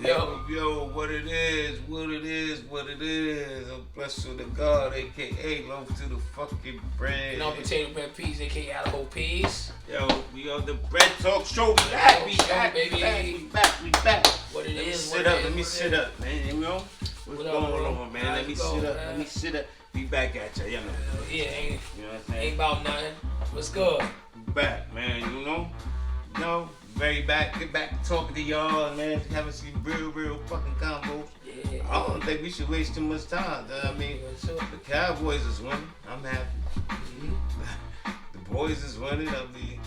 Yo, what it is. I'm blessed with the God, aka loaf to the fucking bread. You know, potato bread peas, aka Idaho peas. Yo, we on the Bread Talk Show. We back. What it is, Let me sit up, man. You know? What's going on, man? Let me sit up. Be back at ya, you know. Yeah, You know what I'm saying? ain't about nothing. What's good? Back, man, you know? Very back. Get back to talking to y'all, man. Having some real fucking combos. Yeah. I don't think we should waste too much time. I mean, the Cowboys is winning. I'm happy. Mm-hmm. The boys is winning. I mean,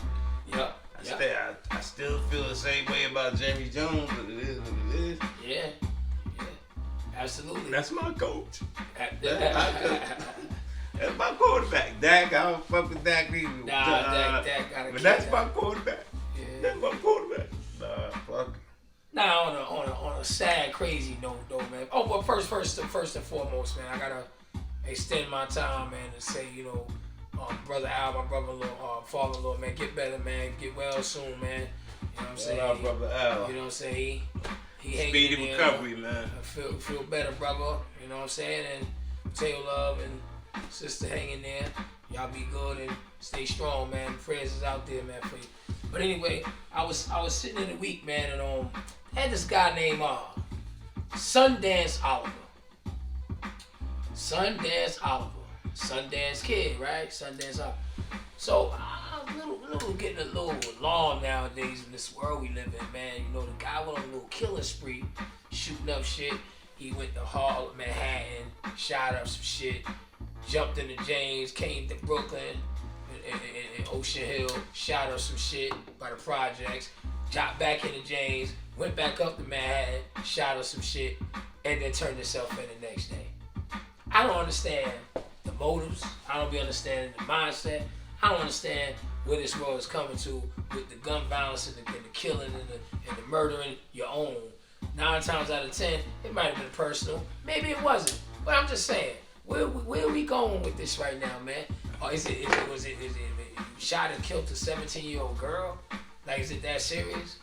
I still feel the same way about Jerry Jones, but it is what it is. Yeah. Absolutely. That's my coach. Nah, That's my quarterback. Dak, I don't fuck with Dak either. Dak gotta But keep that's that. my quarterback. Yeah. That's my quarterback. Nah, fuck it. Now on a sad, crazy note though, man. Oh, but first and foremost, man, I gotta extend my time, man, to say, you know, brother Al, my brother-in-law, father-in-law, man, get better, man, get well soon, man. You know what I'm saying? Shout out, brother Al. You know what I'm saying? He hanging Speedy in there, recovery, man. I feel better, brother. You know what I'm saying? And Potato Love and sister hanging there. Y'all be good and stay strong, man. Prayers is out there, man, for you. But anyway, I was sitting in the week, man, and I had this guy named Sundance Oliver. Sundance Kid, right? Sundance Oliver. So I'm getting a little alarmed nowadays in this world we live in, man. You know, the guy went on a little killing spree, shooting up shit. He went to Harlem, Manhattan, shot up some shit, jumped into James, came to Brooklyn and Ocean Hill, shot up some shit by the projects, got back into James, went back up to Manhattan, shot up some shit, and then turned himself in the next day. I don't understand the motives. I don't be understanding the mindset. I don't understand where this world is coming to with the gun violence and the killing and the murdering your own. 9 times out of 10, it might have been personal. Maybe it wasn't. But I'm just saying, where are we going with this right now, man? Or was it you shot and killed a 17-year-old girl? Like, is it that serious?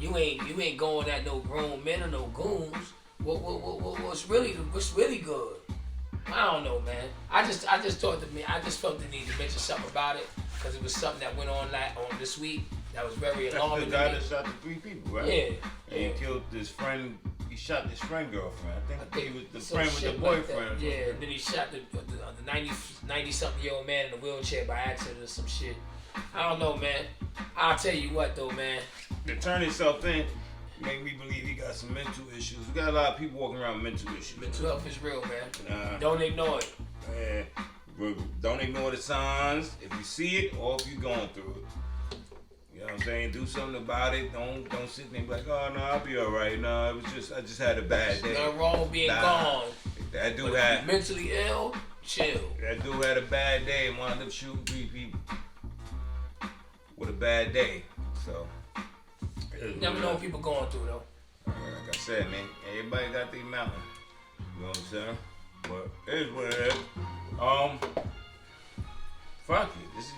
You ain't going at no grown men or no goons. What's really good? I don't know, man. I just felt the need to mention something about it because it was something that went on this week that was very alarming. That's the guy that shot the 3 people, right? Yeah. And he killed his friend. He shot his friend girlfriend. I think he was the some friend with the shit like boyfriend. that. Yeah. Then he shot the 90-something-year-old man in a wheelchair by accident or some shit. I don't know, man. I'll tell you what, though, man. To turn himself in, make me believe he got some mental issues. We got a lot of people walking around with mental issues. Mental health is real, man. Nah. Don't ignore it. Don't ignore the signs if you see it or if you're going through it. You know what I'm saying? Do something about it. Don't sit there and be like, oh no, I'll be alright. No, I just had a bad day. Nothing wrong with being gone. That dude But if had you're mentally ill, chill. That dude had a bad day and wound up shooting 3 people with a bad day. So You never know what people going through though. like I said, man, everybody got their mountain. You know what I'm saying? But it is what it is. Fuck it. This is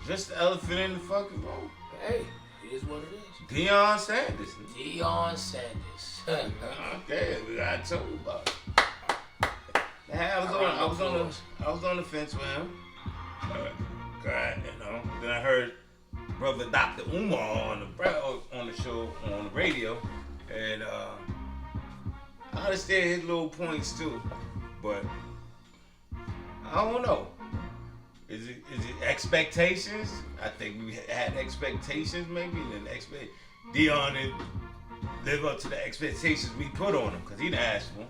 just the elephant in the fucking room. Hey, it is what it is. Deion Sanders. Deion Sanders. Okay, I told you about it. I was on the fence with him. God, you know. Then I heard brother Dr. Umar on the show on the radio, and I understand his little points too, but I don't know. Is it expectations? I think we had expectations maybe, and Deion didn't live up to the expectations we put on him because he didn't ask for them.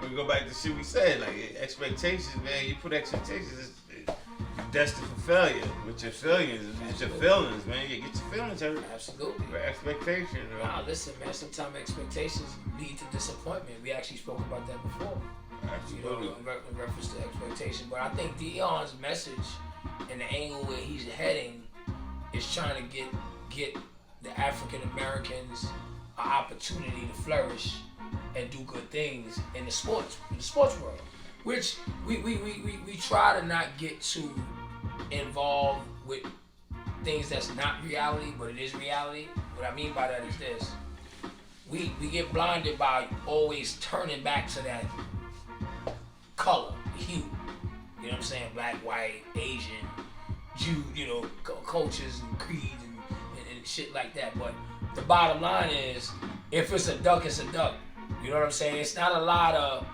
We go back to shit we said, like expectations, man. You put expectations, you're destined for failure. With your failures, it's your feelings, man. You get your feelings hurt. Absolutely. For expectations, man. Nah, listen, man. Sometimes expectations lead to disappointment. We actually spoke about that before. Absolutely. You know, in reference to expectation. But I think Deion's message and the angle where he's heading is trying to get the African Americans an opportunity to flourish and do good things in the sports world, which we try to not get too involved with things that's not reality, but it is reality. What I mean by that is this: we get blinded by always turning back to that color, hue. You know what I'm saying? Black, white, Asian, Jew, cultures and creeds and shit like that. But the bottom line is, if it's a duck, it's a duck. You know what I'm saying? It's not a lot of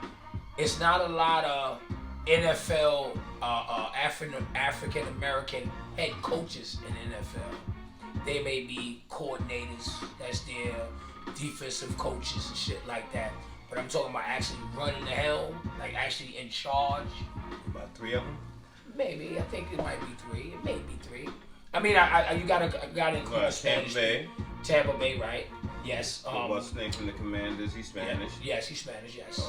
NFL African American head coaches in the NFL. They may be coordinators, that's their defensive coaches and shit like that. But I'm talking about actually running the helm, like actually in charge. About 3 of them? Maybe. I think it might be 3. It may be 3. I mean, you gotta include Spanish. Tampa Bay. Tampa Bay, right? Yes. What's the name from the Commanders? He's Spanish. Yes, he's Spanish. Yes.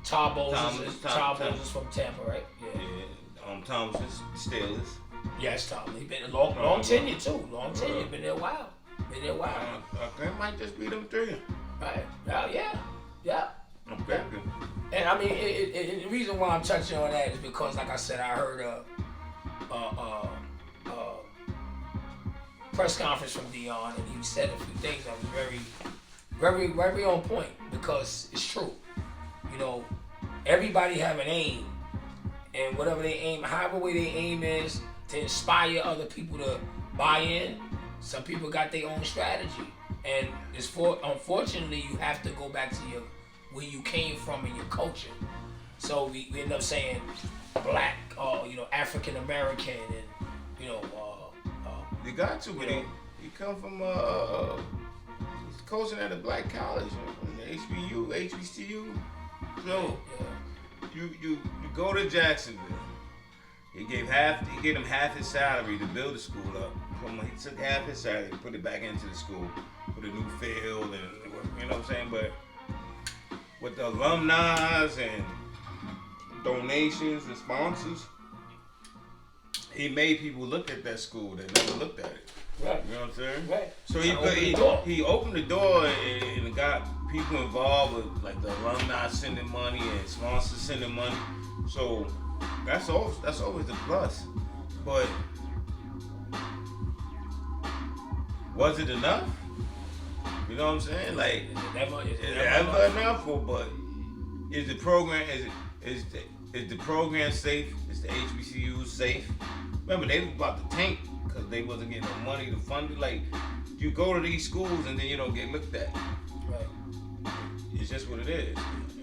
Tom is from Tampa, right? Yeah. Thomas is Steelers. Yes, Tom. He's been a long tenure too. Long tenure. Been there a while. Okay, might just be them 3. Right. Yeah. Okay. And I mean, the reason why I'm touching on that is because, like I said, I heard a press conference from Dion, and he said a few things that was very, very, very on point, because it's true. Everybody have an aim, and whatever they aim, however way they aim is to inspire other people to buy in. Some people got their own strategy, and unfortunately you have to go back to where you came from and your culture. So we end up saying black, African American, and you got to, but he come from he's coaching at a black college, HBCU. So you go to Jacksonville. He gave him half his salary to build the school up. He took half his salary and put it back into the school, put a new field, and you know what I'm saying. But with the alumni and donations and sponsors, he made people look at that school that never looked at it. Right. You know what I'm saying? Right. So he opened the door and got people involved with, like, the alumni sending money and sponsors sending money. So that's always the plus. But was it enough? You know what I'm saying? Like, is it ever enough? But is the program is the program safe? Is the HBCU safe? Remember, they was about to tank because they wasn't getting no money to fund it. Like, you go to these schools and then you don't get looked at. Right. It's just what it is.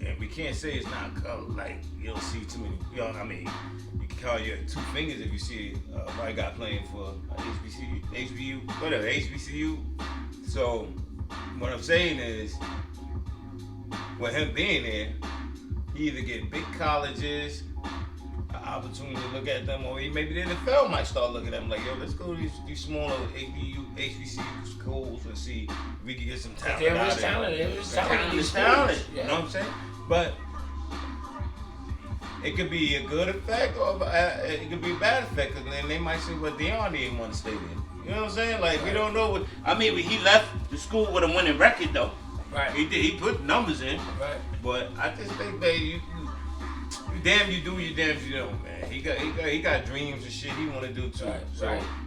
And we can't say it's not color. Like, you don't see too many. You know what I mean? You can call your 2 fingers if you see a white guy playing for HBCU. So, what I'm saying is, with him being there, he either get big colleges, an opportunity to look at them, or maybe the NFL might start looking at them like, yo, let's go to these smaller HBCU schools and see if we can get some talent. There is talent. You know what I'm saying? But it could be a good effect, or it could be a bad effect, because then they might say, well, Deion didn't want to stay there. You know what I'm saying? Like, we don't know what. I mean, he left the school with a winning record, though. Right. He did. He put numbers in. Right. But I just think, babe, you damn you do, you damn you don't, man. He got dreams and shit he want to do too. Right. So,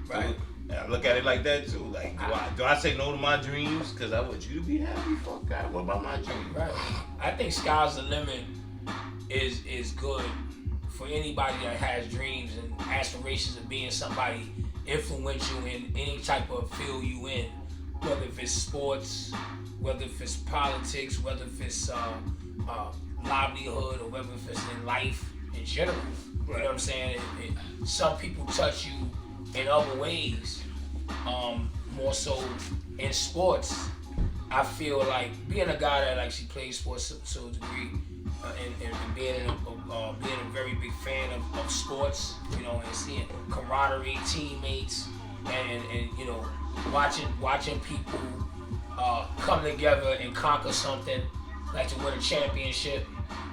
Right. I look at it like that too. Like, do I say no to my dreams because I want you to be happy? Fuck that. What about my dreams? Right. I think sky's the limit is good for anybody that has dreams and aspirations of being somebody influential in any type of field you in, whether if it's sports, whether if it's politics, whether if it's livelihood, or whether if it's in life in general. You know what I'm saying? Some people touch you in other ways, more so in sports. I feel like being a guy that actually plays sports to a degree, and being a very big fan of sports, and seeing camaraderie, teammates, and watching people come together and conquer something, like to win a championship,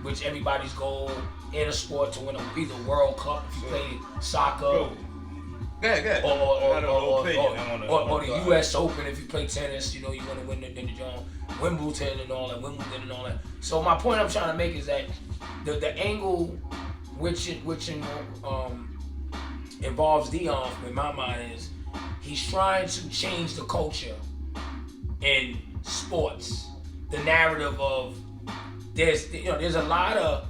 which everybody's goal in a sport to win either World Cup if you play soccer. Good. Or the U.S. Open if you play tennis, you want to win the Wimbledon and all that. So my point I'm trying to make is that the angle which involves Deion, in my mind, is he's trying to change the culture in sports, the narrative of there's a lot of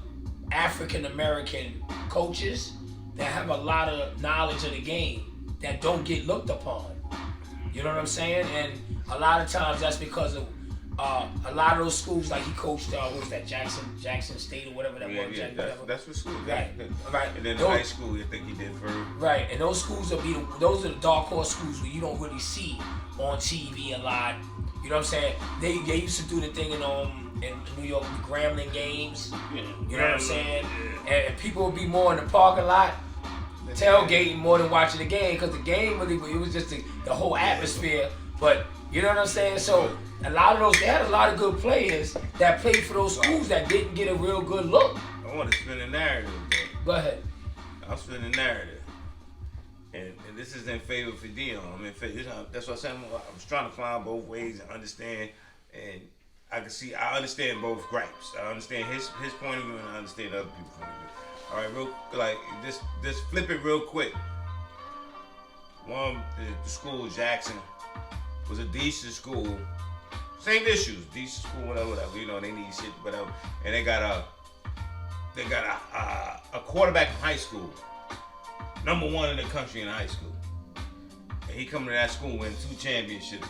African American coaches that have a lot of knowledge of the game that don't get looked upon. You know what I'm saying? And a lot of times that's because of a lot of those schools, like he coached, what was that, Jackson State or whatever that was. That's what school. Right. And then the high school, I think he did for. Right, and those schools those are the dark horse schools where you don't really see on TV a lot. You know what I'm saying? They used to do the thing in New York, the Grambling games. Yeah. You know what I'm saying? And people would be more in the parking lot, tailgating more than watching the game, because the game really, it was just the whole atmosphere. But you know what I'm saying? So a lot of those, they had a lot of good players that played for those schools that didn't get a real good look. I want to spin a narrative, though. Go ahead. I'll spin a narrative. And this is in favor for Deion. I'm in favor. That's what I'm saying. I was trying to find both ways and understand. And I understand both gripes. I understand his point of view, and I understand other people's point of view. All right, just flip it real quick. The school, Jackson, was a decent school. Same issues, decent school, whatever. You know, they need shit, whatever. And they got a quarterback in high school, number 1 in the country in high school. And he coming to that school winning 2 championships.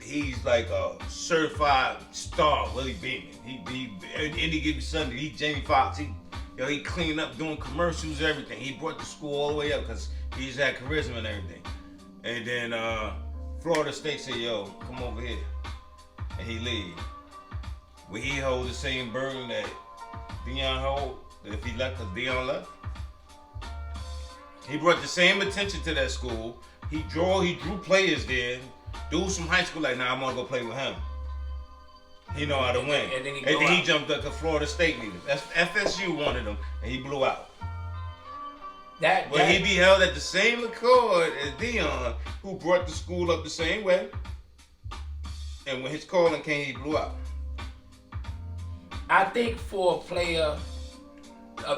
He's like a certified star, Willie Beeman. He any given Sunday, he Jamie Foxx. He cleaned up, doing commercials, everything. He brought the school all the way up because he just had charisma and everything. And then Florida State said, "Yo, come over here," and he leave. Will he hold the same burden that Deion hold if he left? Because Deion left. He brought the same attention to that school. He drew players there. Dudes from high school like, nah, I want to go play with him. He know how to win. And then he jumped up to Florida State needed him. FSU wanted him, and he blew out. But he be held at the same accord as Deion, who brought the school up the same way. And when his calling came, he blew out. I think for a player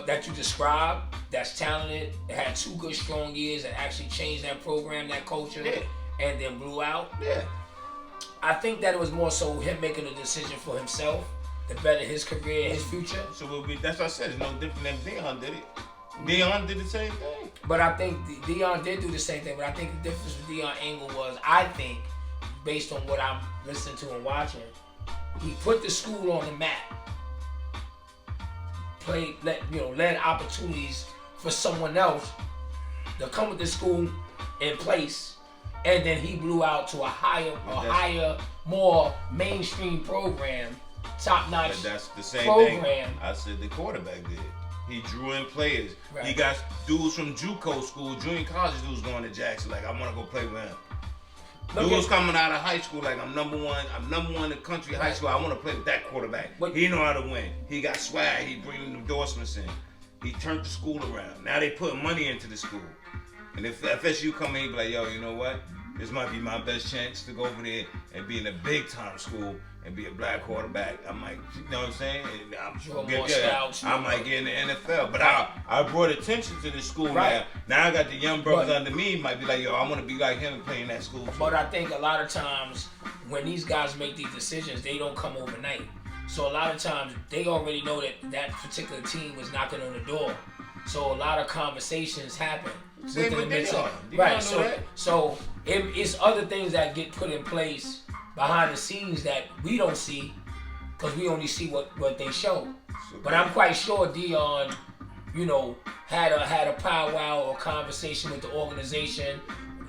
that you described, that's talented, had 2 good strong years, and actually changed that program, that culture, and then blew out. Yeah. I think that it was more so him making a decision for himself to better his career and his future. So that's what I said. It's no different than Deion did it. Deion did the same thing. But I think Deion did do the same thing. But I think the difference with Deion Angle was, I think, based on what I'm listening to and watching, he put the school on the map. Led opportunities for someone else to come with the school in place, and then he blew out to a higher, more mainstream program, top-notch program. That's the same thing I said the quarterback did. He drew in players. Right. He got dudes from JUCO school, junior college dudes going to Jackson, like, I want to go play with him. Dudes coming out of high school, like, I'm number one in the country high school. I want to play with that quarterback. He know how to win. He got swag. He bringing endorsements in. He turned the school around. Now they put money into the school. And if FSU come in, he be like, yo, you know what? This might be my best chance to go over there and be in a big time school and be a black quarterback. I might, you know what I'm saying? I might get in the NFL. But I brought attention to the school now. Now I got the young brothers under me, might be like, yo, I want to be like him and play in that school too. But I think a lot of times when these guys make these decisions, they don't come overnight. So a lot of times they already know that particular team was knocking on the door. So a lot of conversations happen. Same with Deion. Right. So it's other things that get put in place behind the scenes that we don't see, because we only see what they show. But I'm quite sure Deion, had a powwow or conversation with the organization,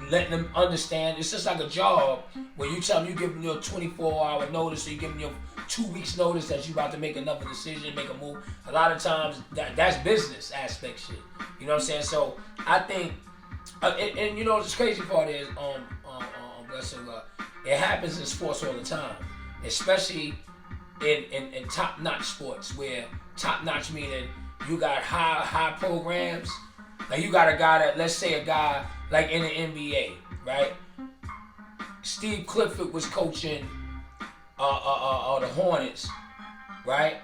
letting them understand. It's just like a job where you tell them, you give them your 24-hour notice, or you give them your 2 weeks notice that you're about to make another decision, make a move. A lot of times that's business aspect shit. You know what I'm saying? So I think, and the crazy part is, bless you, it happens in sports all the time, especially in top-notch sports, where top-notch meaning you got high programs. Like you got a guy that, let's say a guy like in the NBA, right? Steve Clifford was coaching the Hornets, right?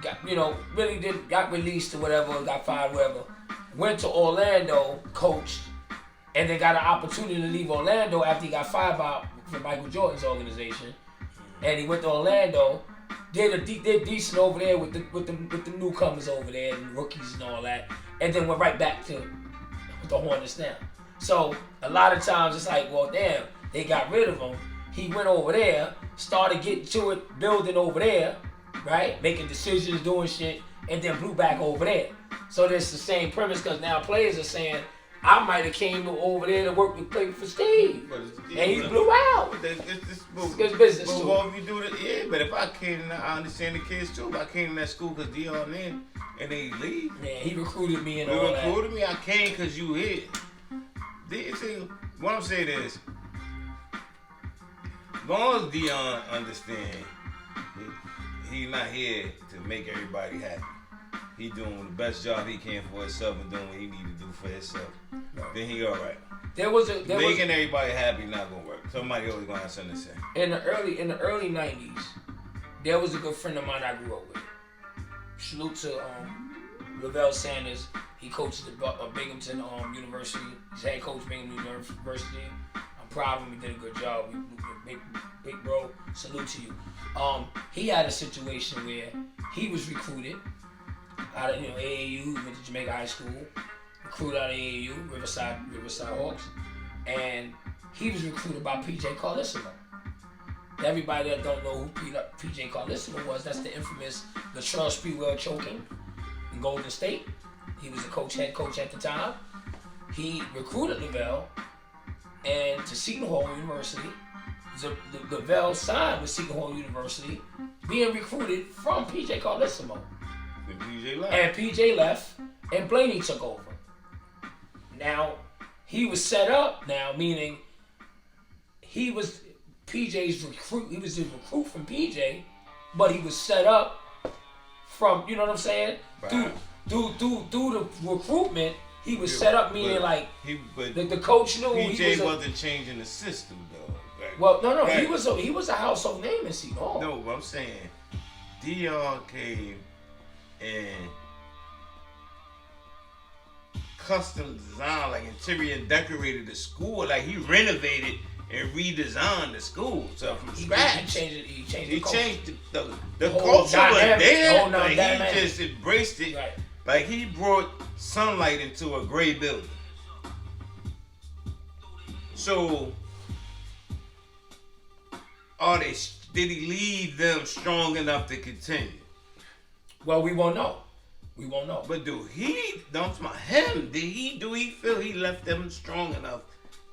Got released or whatever, got fired, whatever. Went to Orlando, coached, and then got an opportunity to leave Orlando after he got fired for Michael Jordan's organization, and he went to Orlando. Did decent over there with the newcomers over there and rookies and all that, and then went right back to the Hornets now. So a lot of times it's like, well, damn, they got rid of him. He went over there, started getting to it, building over there, right, making decisions, doing shit, and then blew back over there. So it's the same premise because now players are saying, I might have came over there to work with play for Steve, and he blew out. It's good business too. Well, if you do that, yeah. But if I came, I understand the kids too. If I came to that school because Dion in and they leave, yeah, he recruited me and you all that. recruited me. I came because you here. What I'm saying is, as long as Dion understand, he's not here to make everybody happy. He doing the best job he can for himself and doing what he need to do for himself. Then he all right. Making everybody happy not gonna work. Somebody always gonna have something to say. In the early '90s, there was a good friend of mine I grew up with. Salute to Lavelle Sanders. He coaches at Binghamton University. He's head coach of Binghamton University. I'm proud of him. He did a good job. Big bro. Salute to you. He had a situation where he was recruited out of AAU. Went to Jamaica High School. Recruited out of AAU, Riverside Hawks, and he was recruited by PJ Carlesimo. Everybody that don't know who PJ Carlesimo was, that's the infamous Latrell Sprewell choking in Golden State. He was the head coach at the time. He recruited Lavelle and to Seton Hall University. Lavelle signed with Seton Hall University, being recruited from PJ Carlesimo. And PJ left, and Blaney took over. Now, he was set up now, meaning he was PJ's recruit. He was the recruit from PJ, but he was set up from, you know what I'm saying? Right. Through the recruitment, he was set up, meaning the coach knew PJ wasn't changing the system though. Right? Well, no, right. He was a household name in Seton Hall. No, what I'm saying, Dion came and custom design, like interior and decorated the school, like he renovated and redesigned the school, so from scratch. He changed the culture was there, but he just embraced it. Right. Like he brought sunlight into a gray building. So, did he leave them strong enough to continue? Well, we won't know. We won't know. But do he feel he left them strong enough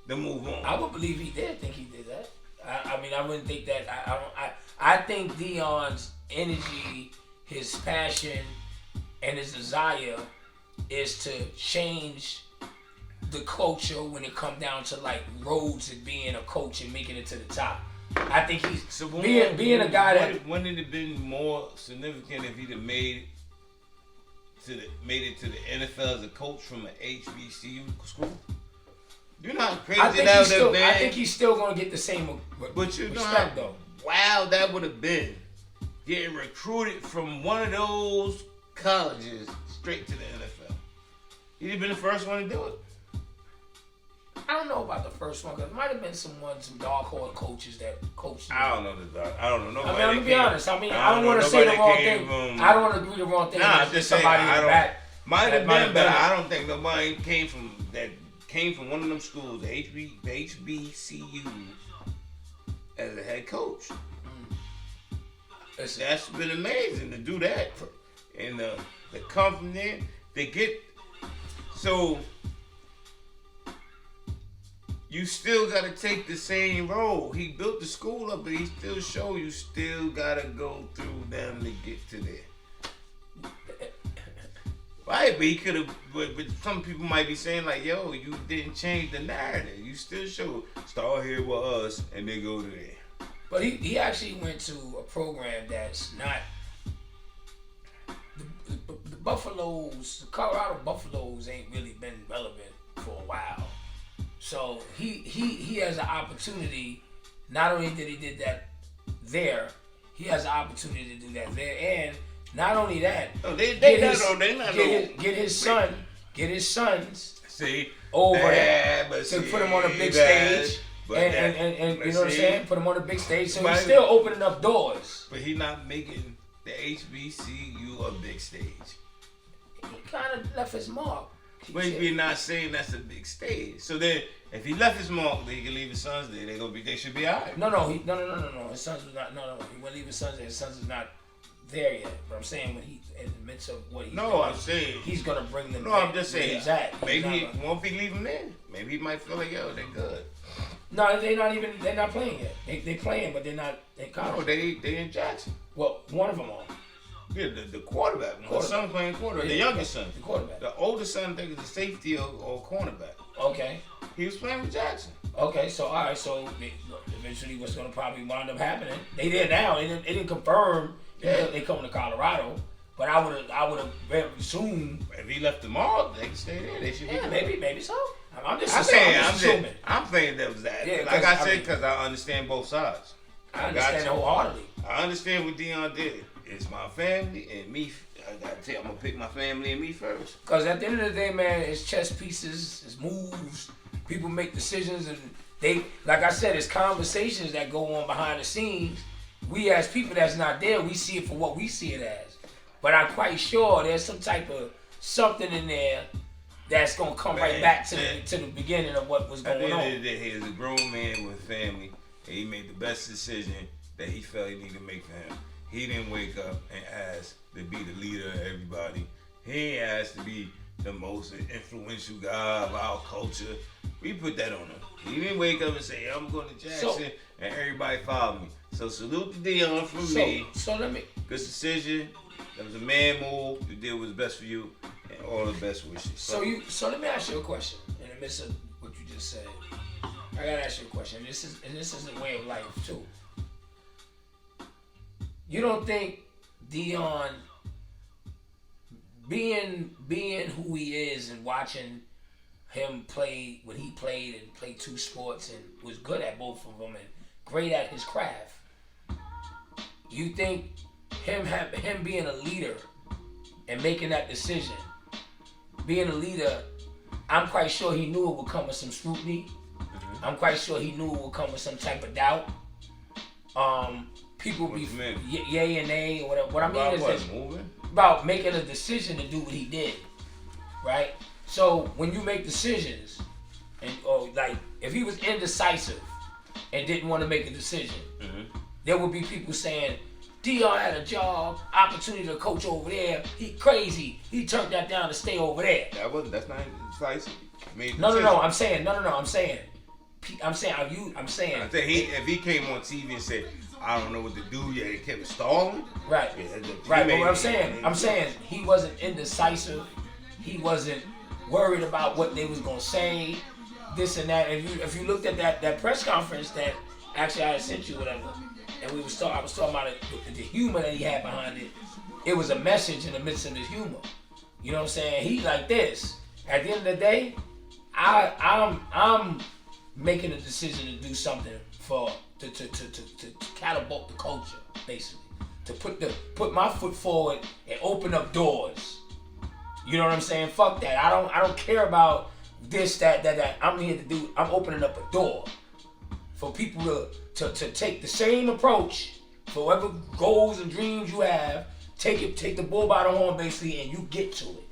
to move on? I would believe he did think he did that. I mean, I wouldn't think that. I think Dion's energy, his passion, and his desire is to change the culture when it comes down to like roads and being a coach and making it to the top. I think he's being a guy that. Wouldn't it have been more significant if he'd have made it to the NFL as a coach from an HBCU school? You know how crazy that would have been. I think he's still gonna get the same respect though. Wow, that would have been getting recruited from one of those colleges straight to the NFL. He'd have been the first one to do it. I don't know about the first one because it might have been some dark horse coaches that coached. I don't know nobody. I mean, I'm gonna be honest. I mean, I don't want to say the wrong thing. I don't want to do the wrong thing. Nah, I'm just saying. Might have been, but I don't think nobody came from one of them schools, the HBCU, as a head coach. That's been amazing to do that, and to come from there, they get so. You still gotta take the same road. He built the school up, but he still show you still gotta go through them to get to there. Right, but he could have. But some people might be saying like, "Yo, you didn't change the narrative. You still show start here with us and then go to there." But he actually went to a program that's not the Buffaloes. The Colorado Buffaloes ain't really been relevant for a while. So he has an opportunity. Not only did he did that there, he has an opportunity to do that there, and not only that, get his sons over there to put him on a big stage and and you know what I'm saying? Put him on the big stage. So But- he's still opening up doors. But he not making the HBCU a big stage. He kind of left his mark. But you're not saying that's a big stage. So then, if he left his mark, then he can leave his sons there. They should be alright. No. His sons was not. No. He wouldn't leave his sons there. His sons is not there yet. But I'm saying when he in the midst of what he's No, doing, I'm saying. he's gonna bring them. No, back I'm just where saying. he's at. He's Maybe not gonna- won't he leave him there? Maybe he might feel like, yo, they good. No, they're not playing yet. They playing, but they're not in No, college. they in Jackson. Well, one of them on. Yeah, the quarterback. My son playing quarterback. The youngest son. The quarterback. The older son, I think, is a safety or cornerback. Okay. He was playing with Jackson. Okay, so all right, so eventually what's going to probably wind up happening? They did now. They didn't confirm they coming to Colorado, but I would have very soon. If he left tomorrow, they can stay there. They should be. Yeah, maybe so. I'm just I'm assuming. saying that was that. Yeah, like I said, mean, because I understand both sides. I understand it wholeheartedly. I understand what Dion did. It's my family and me. I gotta tell you, I'm gonna pick my family and me first. Because at the end of the day, man, it's chess pieces, it's moves. People make decisions, and they, like I said, it's conversations that go on behind the scenes. We as people that's not there, we see it for what we see it as. But I'm quite sure there's some type of something in there that's gonna come right back to the beginning of what was At the going end of on. the day, he is a grown man with family, and he made the best decision that he felt he needed to make for him. He didn't wake up and ask to be the leader of everybody. He ain't asked to be the most influential guy of our culture. We put that on him. He didn't wake up and say, I'm going to Jackson and everybody follow me. So salute to Dion from me. So let me. Good decision. That was a man move. You did what was best for you, and all the best wishes. So let me ask you a question in the midst of what you just said. I gotta ask you a question. This is a way of life too. You don't think Dion being who he is and watching him play when he played and played two sports and was good at both of them and great at his craft. You think him being a leader and making that decision, being a leader, I'm quite sure he knew it would come with some scrutiny. Mm-hmm. I'm quite sure he knew it would come with some type of doubt. People be yay and nay or whatever. What I mean is about making a decision to do what he did, right? So when you make decisions, and like if he was indecisive and didn't want to make a decision, there would be people saying, Dion had a job, opportunity to coach over there. He crazy. He turned that down to stay over there. That's not indecisive. No. I'm saying. If he came on TV and said, I don't know what to do yet, and kept stalling. Right. Yeah, right. But what I'm saying he wasn't indecisive. He wasn't worried about what they was gonna say, this and that. If you looked at that press conference that actually I had sent you whatever, and I was talking about the humor that he had behind it. It was a message in the midst of the humor. You know what I'm saying? He like this. At the end of the day, I'm making a decision to do something to catapult the culture, basically. To put my foot forward and open up doors. You know what I'm saying? Fuck that. I don't care about this, that. I'm here to do. I'm opening up a door for people to take the same approach for whatever goals and dreams you have. Take the bull by the horn, basically, and you get to it.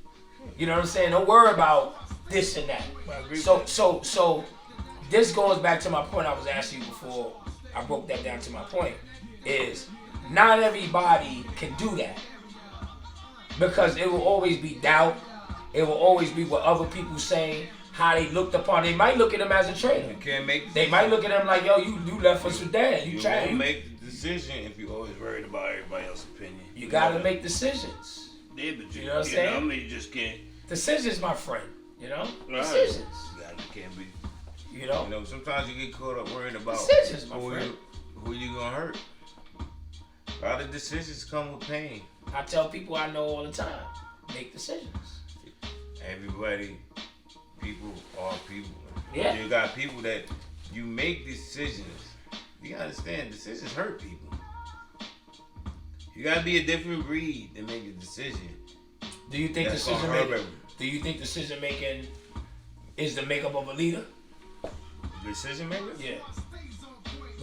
You know what I'm saying? Don't worry about this and that. So this goes back to my point I was asking you before I broke that down to my point, is not everybody can do that. Because it will always be doubt. It will always be what other people say, how they looked upon. They might look at him as a traitor. You can't make. They might look at him like, yo, you left us for dead. You won't make the decision if you're always worried about everybody else's opinion. You gotta make decisions. Yeah, but you know what I'm saying? You just can't. Decisions, my friend. You know, right. Decisions. You can't be. You know, sometimes you get caught up worrying about decisions, my friend. Who you gonna hurt. A lot of decisions come with pain. I tell people I know all the time, make decisions. Everybody, people are people. Yeah. You got people that you make decisions. You understand, decisions hurt people. You gotta be a different breed to make a decision. Do you think decision making is the makeup of a leader? Decision maker? Yeah.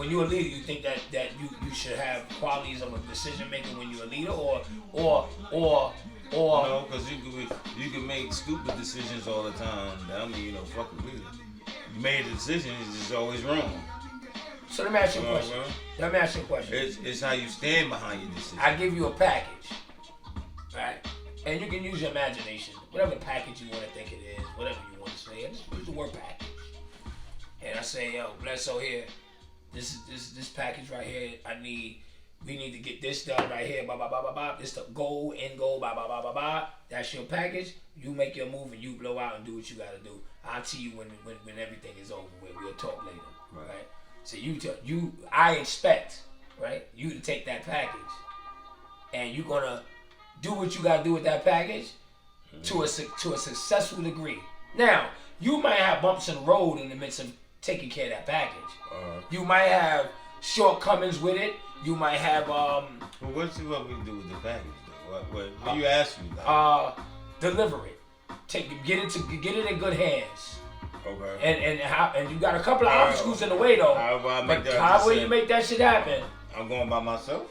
when you're a leader, you think that you should have qualities of a decision maker when you're a leader, or No, because you can make stupid decisions all the time. That mean fuck a leader. You made a decision, it's just always wrong. So let me ask you a question. Let me ask you a question. It's how you stand behind your decision. I give you a package, right? And you can use your imagination, whatever package you want to think it is, whatever you want to say. Just use the word package. And I say, yo, Bledsoe here. This package right here. We need to get this done right here. Blah blah blah blah blah. This the goal, end goal. Blah blah blah blah blah. That's your package. You make your move and you blow out and do what you got to do. I'll tell you when everything is over. We'll talk later, right? So I expect, right, you to take that package, and you're gonna do what you gotta do with that package to a successful degree. Now, you might have bumps in the road in the midst of taking care of that package. You might have shortcomings with it. You might have Well, what we do with the package though? What you ask me? Like? Deliver it. Get it in good hands. Okay. And you got a couple of obstacles in the way though. How will you make that shit happen? I'm going by myself.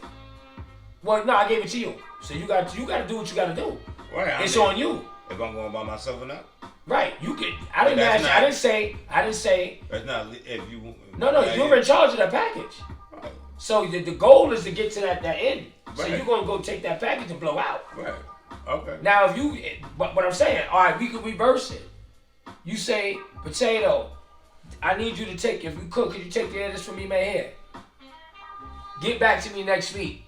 Well, no, I gave it to you. So you got to do what you got to do. Right. It's on you. If I'm going by myself or not. Right. You can. I didn't ask. I didn't say. That's not if you. No. You're in charge of that package. Right. So the goal is to get to that end. So Right. you're gonna go take that package and blow out. Right. Okay. Now if you, what I'm saying, all right, we could reverse it. You say, Potato, I need you to take, if you could you take care of this for me, man? Here. Get back to me next week,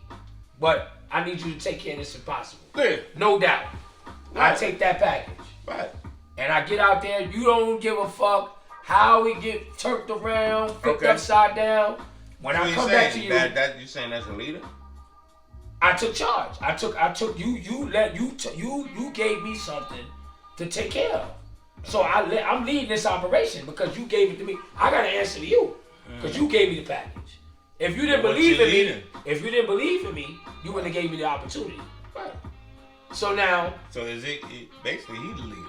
but I need you to take care of this if possible. Yeah. No doubt. Right. I take that package. Right. And I get out there, you don't give a fuck how we get turked around, flipped Okay. upside down. When So I you come saying back to you, that you saying that's a leader? I took charge. I took you gave me something to take care of. So I'm leading this operation because you gave it to me. I got to answer to you because you gave me the package. If you didn't believe in me, you wouldn't have gave me the opportunity. Right. So now. So is it basically he's the leader?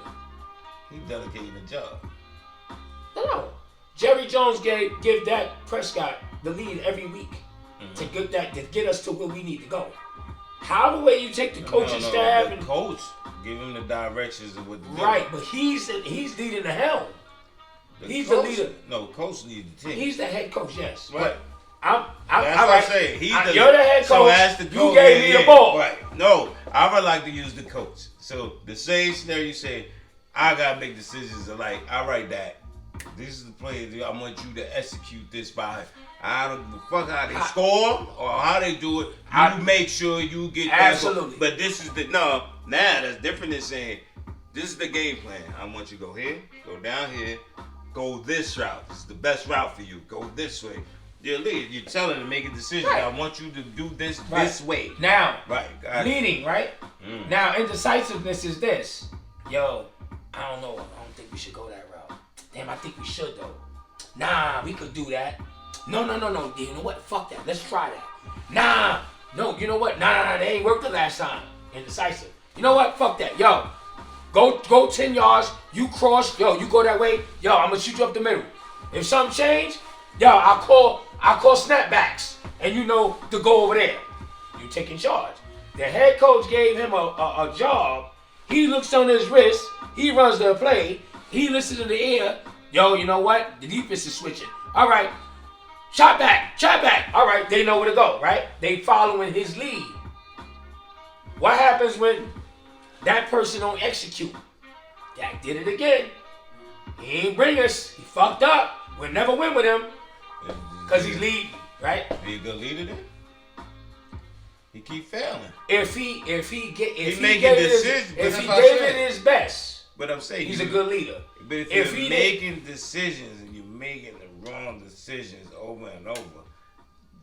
He's delegating the job. No. Jerry Jones give Dak Prescott the lead every week to get us to where we need to go. How the way you take the coaching staff the and coach give him the directions of what to do. right, but he's leading the helm. He's the leader. No, coach leads the team. He's the head coach, yes. Right. That's what I'm saying. You're the head coach. So as the coach, you gave me the ball. Right. No, I would like to use the coach. So the same scenario you say, I gotta make decisions like, all right, Dak, this is the play. I want you to execute this by. I don't give a fuck how they score or how they do it. You make sure you get that. Absolutely. But this is now that's different than saying, this is the game plan. I want you to go here, go down here, go this route. This is the best route for you. Go this way. You're lead. You're telling them to make a decision. Right. I want you to do this way. Now, right. Leading, right? Now, indecisiveness is this. Yo, I don't know. I don't think we should go that route. Damn, I think we should though. Nah, we could do that. No. You know what? Fuck that. Let's try that. Nah. No, you know what? Nah. They ain't worked the last time. Indecisive. You know what? Fuck that. Yo, go 10 yards. You cross. Yo, you go that way. Yo, I'm gonna shoot you up the middle. If something change, yo, I'll call snapbacks, and you know to go over there. You taking charge. The head coach gave him a job. He looks on his wrist. He runs the play. He listens to the ear. Yo, you know what? The defense is switching. All right. Shot back. All right, they know where to go, right? They following his lead. What happens when that person don't execute? Dak did it again. He ain't bring us. He fucked up. We'll never win with him because he's leading, right? Be a good leader then? He keep failing. If he gave it his best, but I'm saying he's a good leader. But if you're making decisions and you're making the wrong decisions over and over,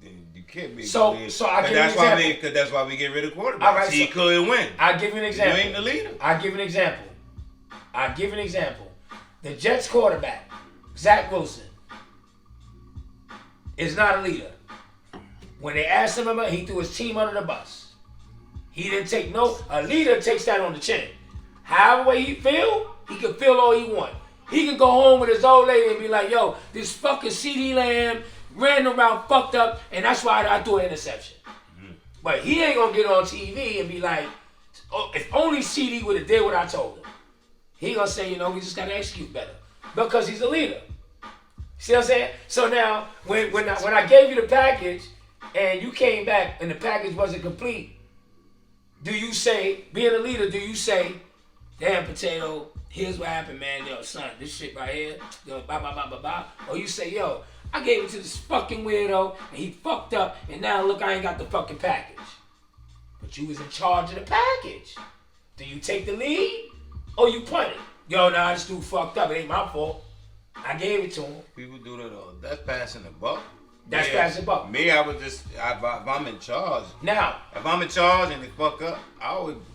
then you can't be. So I give you an example. Because that's why we get rid of quarterbacks. All right, he couldn't win. I'll give you an example. You ain't the leader. I'll give you an example. The Jets quarterback, Zach Wilson, is not a leader. When they asked him about, he threw his team under the bus. He didn't take a leader takes that on the chin. However way he feel, he can feel all he want. He can go home with his old lady and be like, yo, this fucking CeeDee Lamb ran around fucked up, and that's why I threw an interception. But he ain't gonna get on TV and be like, oh, if only CD would have did what I told him. He gonna say, we just gotta execute better because he's a leader. See what I'm saying? So now, when I gave you the package and you came back and the package wasn't complete, do you say, being a leader, do you say, damn, Potato, here's what happened, man. Yo, son, this shit right here, yo, blah, blah, blah, blah, blah. Or you say, yo, I gave it to this fucking weirdo and he fucked up and now look, I ain't got the fucking package. But you was in charge of the package. Do you take the lead or you punt it? Yo, nah, this dude fucked up. It ain't my fault. I gave it to him. People do that all. That's passing the buck. That's passing the buck. Me, I would just, if I'm in charge. Now, if I'm in charge and they fuck up,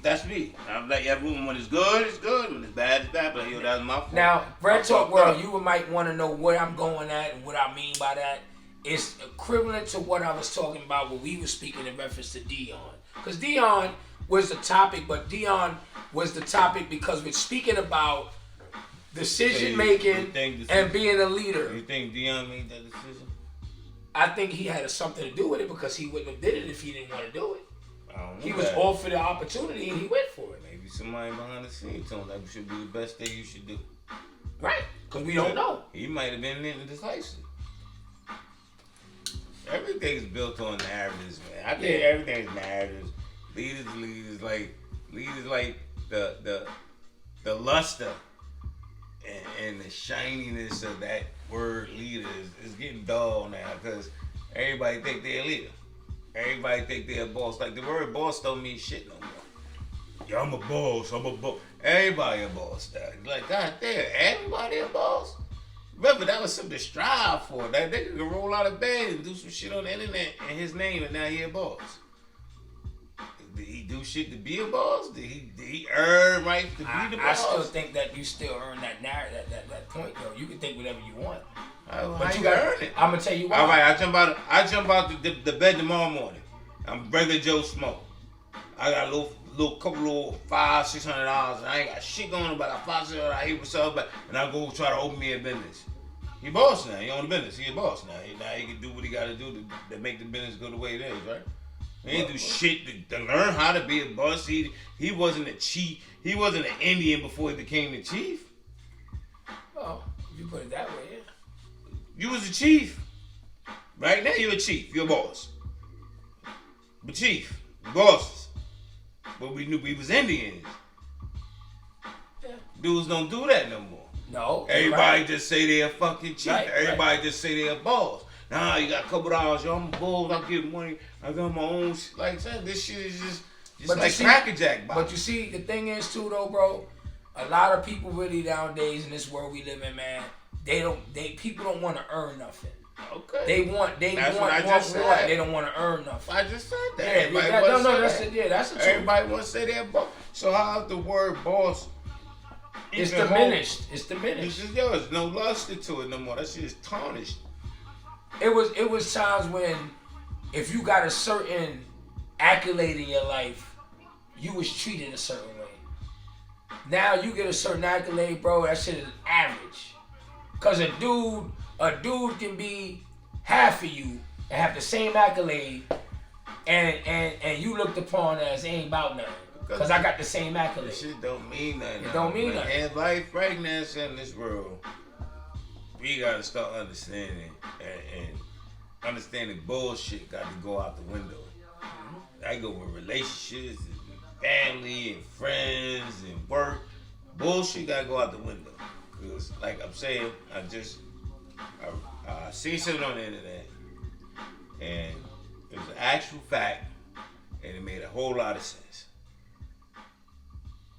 that's me. I'm like, everyone, when it's good, it's good. When it's bad, it's bad. But yo, that's my fault. Now, Bread Talk World, you might want to know where I'm going at and what I mean by that. It's equivalent to what I was talking about when we were speaking in reference to Dion. Because Dion was the topic, but Dion was the topic because we're speaking about decision making and being a leader. You think Dion made that decision? I think he had something to do with it because he wouldn't have did it if he didn't want to do it. I don't know. He was offered the opportunity and he went for it. Maybe somebody behind the scenes told him that should be the best thing you should do. Right, because we don't know. He might have been indecisive. Everything's built on narratives, man. I think everything's narratives. Leaders like the luster and the shininess of that word leader is getting dull now because everybody think they're a leader. Everybody think they're a boss. Like the word boss don't mean shit no more. Yeah, I'm a boss. Everybody a boss now. Like, God damn, everybody a boss? Remember, that was something to strive for. That nigga could roll out of bed and do some shit on the internet in his name and now he a boss. Did he do shit to be a boss? Did he earn right to be the boss? I still think that you still earn that narrative, that point though. You can think whatever you want. But you gotta earn it. I'm gonna tell you why. All right, I jump out the bed tomorrow morning. I'm regular Joe Smoke. I got a couple $500-$600 and I ain't got shit going on, but I got $500 I hate myself, and I go try to open me a business. He boss now. He own the business. He a boss now. Now he can do what he got to do to make the business go the way it is, right? He ain't do shit to learn how to be a boss. He wasn't a chief. He wasn't an Indian before he became the chief. Oh, if you put it that way, yeah. You was a chief. Right now you're a chief. You're a boss. But chief, bosses. But we knew we was Indians. Yeah. Dudes don't do that no more. No. Everybody just say they're a fucking chief. Right, Everybody just say they're a boss. Nah, you got a couple dollars. Yo, I'm a boss. I get money. I got my own shit. Like I said, this shit is just like Cracker Jack. But you see, the thing is too though, bro. A lot of people really nowadays in this world we live in, man. People don't want to earn nothing. Okay. They want. They don't want to earn nothing. I just said that. That's the truth. Everybody wants to say they're boss. So how's the word boss? It's diminished. It's diminished. It's just, there's no luster to it no more. That shit is tarnished. It was times when if you got a certain accolade in your life, you was treated a certain way. Now you get a certain accolade, bro, that shit is average. Cause a dude can be half of you and have the same accolade and you looked upon as ain't about nothing. Cause I got the same accolade. This shit don't mean nothing. It don't mean nothing. And life right now in this world, we gotta start understanding and understanding bullshit got to go out the window. I go with relationships and family and friends and work. Bullshit got to go out the window. Cause like I'm saying, I see something on the internet and it was an actual fact and it made a whole lot of sense.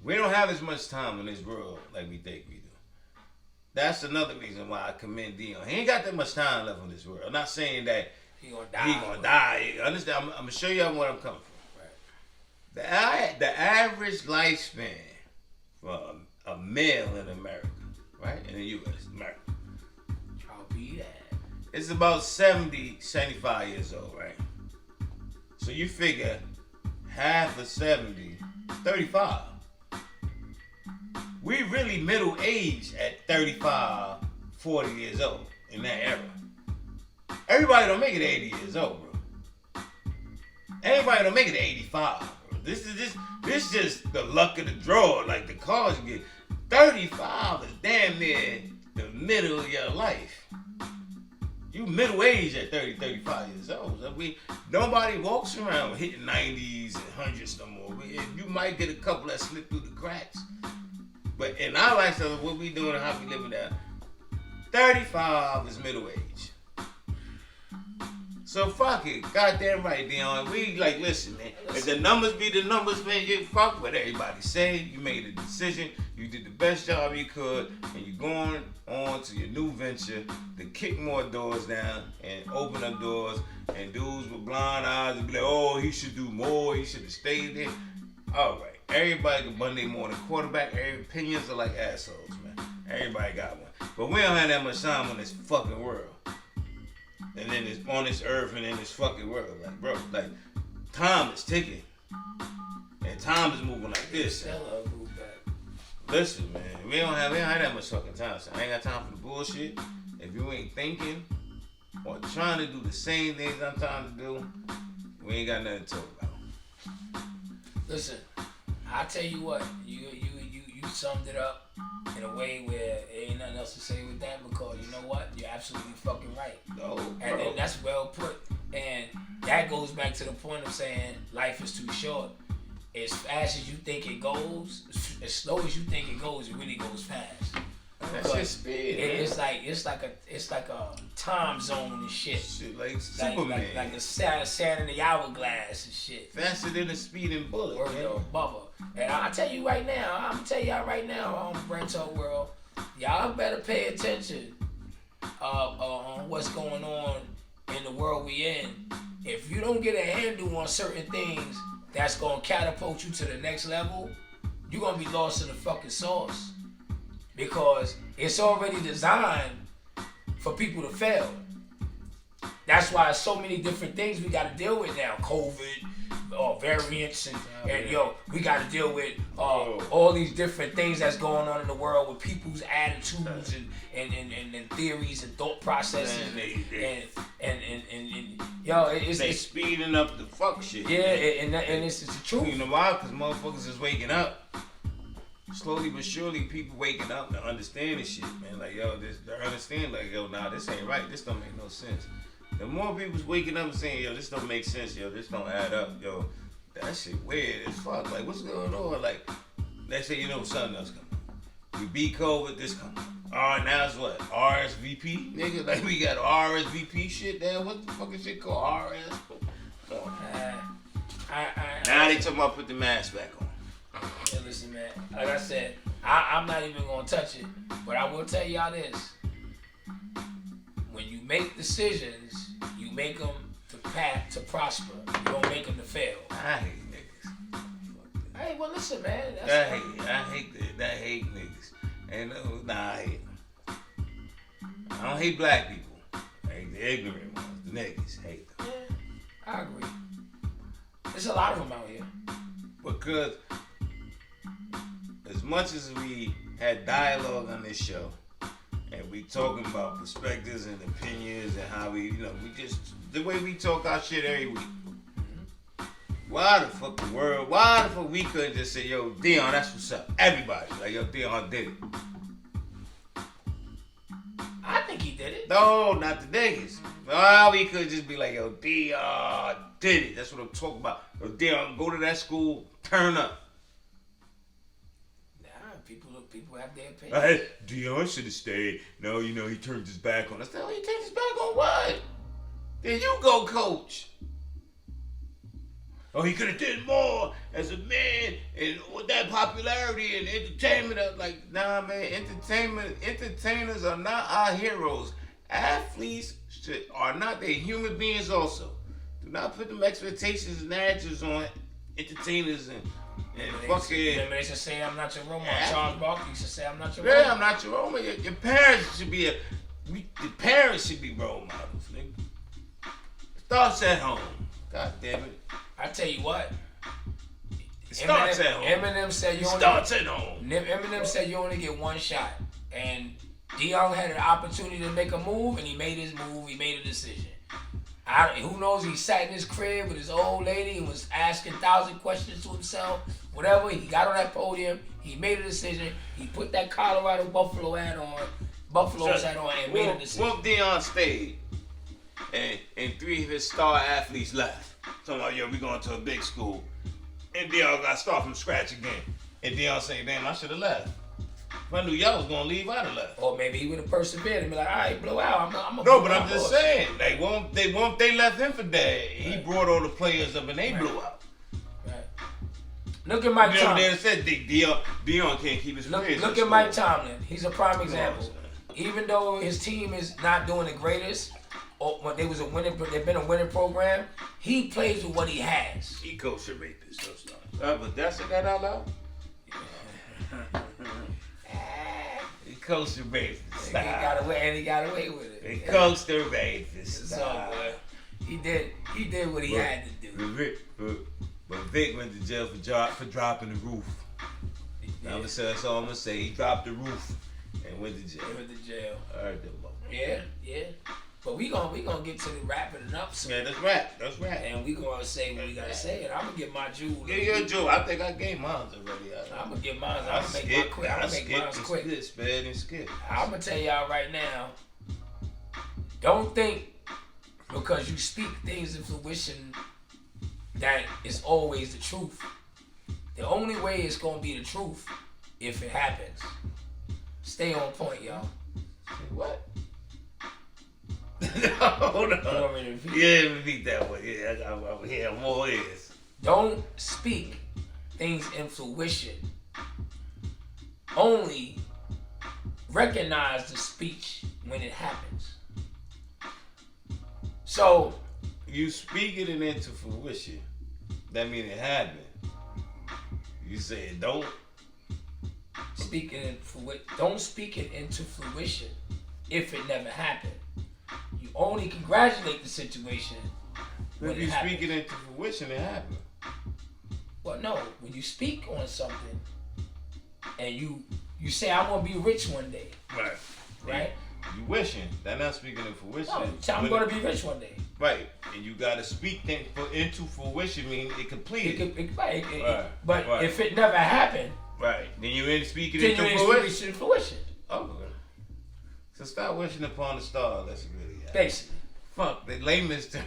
We don't have as much time in this world like we think we do. That's another reason why I commend Dion. He ain't got that much time left in this world. I'm not saying that he gonna die. Understand? I'm gonna show you where I'm coming from. Right. The average lifespan for a male in America, right, in the U.S., America, I'll be that. It's about 70, 75 years old, right? So you figure half of 70, 35. We really middle age at 35, 40 years old in that era. Everybody don't make it to 80 years old, bro. Everybody don't make it to 85, bro. This just the luck of the draw. Like the cars you get. 35 is damn near the middle of your life. You middle age at 30, 35 years old. So nobody walks around hitting 90s and 100s no more. You might get a couple that slip through the cracks. But in our lifestyle, what we doing and how we living now, 35 is middle age. So fuck it. Goddamn right, Dion. We like, listen, man. If the numbers be the numbers, man, you fuck what everybody say. You made a decision. You did the best job you could. And you're going on to your new venture to kick more doors down and open up doors. And dudes with blind eyes will be like, oh, he should do more. He should have stayed there. All right. Everybody can Monday morning quarterback. Every opinions are like assholes, man. Everybody got one. But we don't have that much time in this fucking world. And then it's on this earth and in this fucking world. Like, bro, like, time is ticking. And time is moving like this. Listen, man, we don't have that much fucking time. So I ain't got time for the bullshit. If you ain't thinking or trying to do the same things I'm trying to do, we ain't got nothing to talk about. Listen, I tell you what, you summed it up in a way where there ain't nothing else to say with that, because you know what? You're absolutely fucking right. No, and that's well put. And that goes back to the point of saying life is too short. As fast as you think it goes, as slow as you think it goes, it really goes fast. That's just speed. It's like a time zone and shit. Shit like Superman. Like a sand in the hourglass and shit. Faster than a speeding bullet. Word of Bubba. And I'll tell you right now, I'm tell y'all right now, Brento World, y'all better pay attention on what's going on in the world we in. If you don't get a handle on certain things that's gonna catapult you to the next level, you're gonna be lost in the fucking sauce. Because it's already designed for people to fail. That's why so many different things we got to deal with now. COVID, variants, and we got to deal with all these different things that's going on in the world with people's attitudes and theories and thought processes. It's speeding up the fuck shit. Yeah, and it's the truth. You know why? Because motherfuckers is waking up. Slowly but surely, people waking up to understand this shit, man. Like, they understand, like, nah, this ain't right. This don't make no sense. The more people's waking up and saying, this don't make sense, this don't add up, that shit weird as fuck. Like, what's going on? Like, they say, something else coming. We beat COVID, this coming. All right, now it's what? RSVP? Nigga, like, we got RSVP shit there. What the fuck is shit called RS? Come on. Now they talking about put the mask back on. Yeah, listen, man. Like I said, I'm not even gonna touch it, but I will tell y'all this: when you make decisions, you make them to prosper. You don't make them to fail. I hate niggas. Hey, well, listen, man. I hate niggas. And I hate them. I don't hate black people. I hate the ignorant ones. The niggas hate them. Yeah, I agree. There's a lot of them out here. Because as much as we had dialogue on this show, and we talking about perspectives and opinions and how we just, the way we talk our shit every week. Why the fuck we couldn't just say, yo, Dion, that's what's up. Everybody, like, yo, Dion did it. I think he did it. No, not the niggas. Why we could just be like, yo, Dion did it. That's what I'm talking about. Yo, Dion, go to that school, turn up. People have their opinion. Dion should have stayed. No, he turned his back on us. He turned his back on what? Then you go coach. Oh, he could have did more as a man and with that popularity and entertainment. Like, nah, man, entertainers are not our heroes. Athletes are not. They're human beings also. Do not put them expectations and narratives on entertainers and fucking. Remember they should say I'm not your role model. Charles Barkley should say I'm not your role model. Yeah, I'm not your role model. Your parents should be role models, nigga. Starts at home. God damn it. I tell you what. It starts at home. Eminem said Eminem said you only get one shot. And Dion had an opportunity to make a move, and he made his move. He made a decision. Who knows? He sat in his crib with his old lady and was asking 1,000 questions to himself. Whatever. He got on that podium. He made a decision. He put that Colorado Buffaloes hat on, and made a decision. What Deion stayed, and 3 of his star athletes left. Talking about, yo, we going to a big school, and Deion got to start from scratch again. And Deion saying, damn, I should have left. If I knew y'all was gonna leave, I'd have left. Or maybe he would have persevered and be like, all right, blow out. I'm no, but I'm just saying, they left him for dead. He brought all the players up and they blew out. Right. Look at Mike Tomlin. They said Deion can't keep his players. Look at Mike Tomlin. He's a prime example. Even though his team is not doing the greatest, or when they've been a winning program, he plays with what he has. He coached a rapist. But that's it, that out loud? He coached the rapist. He got away with it. He coached the rapist. So he did what he had to do. But Vic went to jail for dropping the roof. Yeah. That's all I'm gonna say. He dropped the roof and went to jail. I heard that moment. Yeah. But we gonna get to the wrapping it up soon. Yeah, that's rap. And we gonna say what we gotta say, and I'm gonna get my jewel. Yeah, your jewel. I think I gave mine already. I'm gonna get mine. I'm gonna make mine quick. I'm gonna make mine quick. Sped and skip. I'm gonna tell y'all right now. Don't think because you speak things in fruition that it's always the truth. The only way it's gonna be the truth if it happens. Stay on point, y'all. What? Hold on. Yeah, repeat that one. Yeah, I hear more ears. Don't speak things in fruition. Only recognize the speech when it happens. So you speak it into fruition. That means it happened. You say don't speak it don't speak it into fruition if it never happened. You only congratulate the situation when if you speak it into fruition, it happened. Well, no. When you speak on something and you say, I'm going to be rich one day. Right? You wishing. That's not speaking in fruition. No, I'm going to be rich one day. Right. And you got to speak things into fruition, meaning it completed. But if it never happened. Right. Then you ain't speaking into fruition. Okay. So stop wishing upon the star unless it really happens. Basically. Fuck, the layman's term.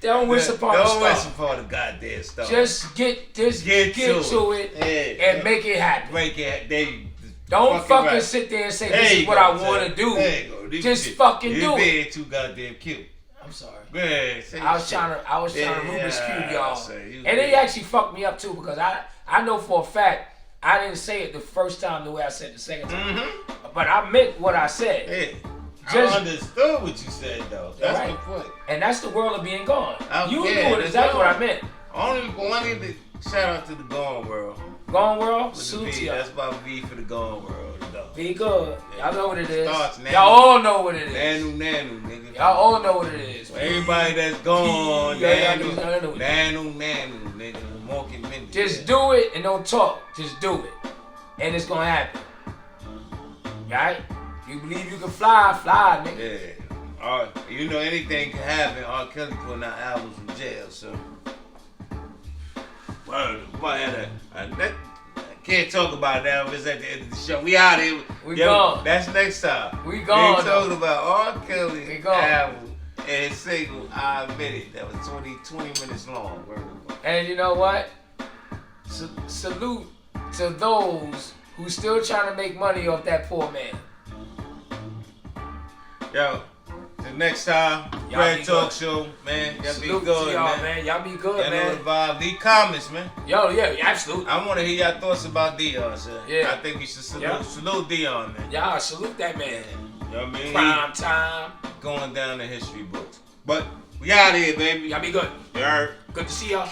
Don't wish upon the star. Don't wish upon the goddamn star. Just get to it and make it happen. Don't fucking sit there and say, this is what I want to do. Just fucking do it. You're too goddamn cute. I'm sorry. Man, I was trying to Rubik's Cube, y'all. And they actually fucked me up too because I know for a fact I didn't say it the first time the way I said it the second time. Mm-hmm. But I meant what I said. Yeah. I understood what you said though. That's right. the point. And that's the world of being gone. You knew exactly what I meant. Only wanted to shout out to the Gone World. Gone World? Salute to y'all. That's my V for the Gone World. Though. Be good. Y'all know what it is. Y'all all know what it is. Nanu, nigga. Y'all all know what it is. Everybody that's gone, nanu, nigga. Monkey Mindy. Just do it and don't talk. Just do it. And it's gonna happen. Right? You believe you can fly, nigga. Yeah. You know anything can happen. R. Kelly putting out albums from jail, so. Well, I can't talk about that. It's at the end of the show. We out here. We gone. That's next time. We gone. We talking about R. Kelly album and single. I admit it. That was 20 minutes long. And you know what? Salute to those who still trying to make money off that poor man. Yo, till next time, Red Talk Show, man. Y'all be good, man. Y'all be good, man. Vibe. Leave comments, man. Yo, yeah, absolutely. I want to hear y'all thoughts about Deion, sir. Yeah. I think we should salute Deion, man. Y'all salute that man. You know what I mean? Prime time. Going down the history books. But we out here, baby. Y'all be good. Yeah. Good to see y'all.